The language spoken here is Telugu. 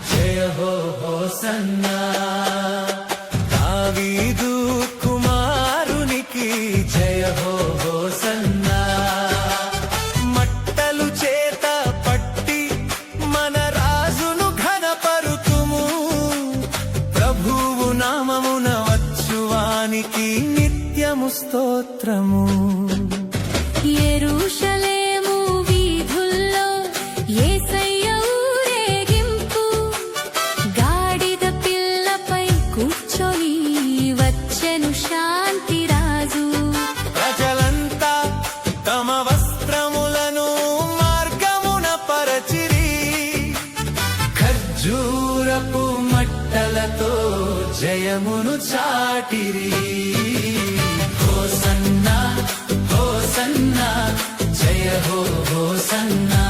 జయ హో హోసన్నా దావీదు కుమారునికి జయ హో హోసన్నా మట్టలు చేత పట్టి మన రాజును ఘనపరుతుము ప్రభువు నామమున వచ్చువానికి నిత్యము స్తోత్రము యెరూషలేము వీధుల్లో యేసయ్య ఊరేగింపు గాడిద పిల్లపై కూర్చొని వచ్చెను శాంతి రాజు ప్రజలంతా తమ వస్త్రములను మార్గమున పరచిరి ఖర్జూరపు మట్టలతో జయమును చాటిరి హోసన్నా హోసన్నా జయ హో హోసన్నా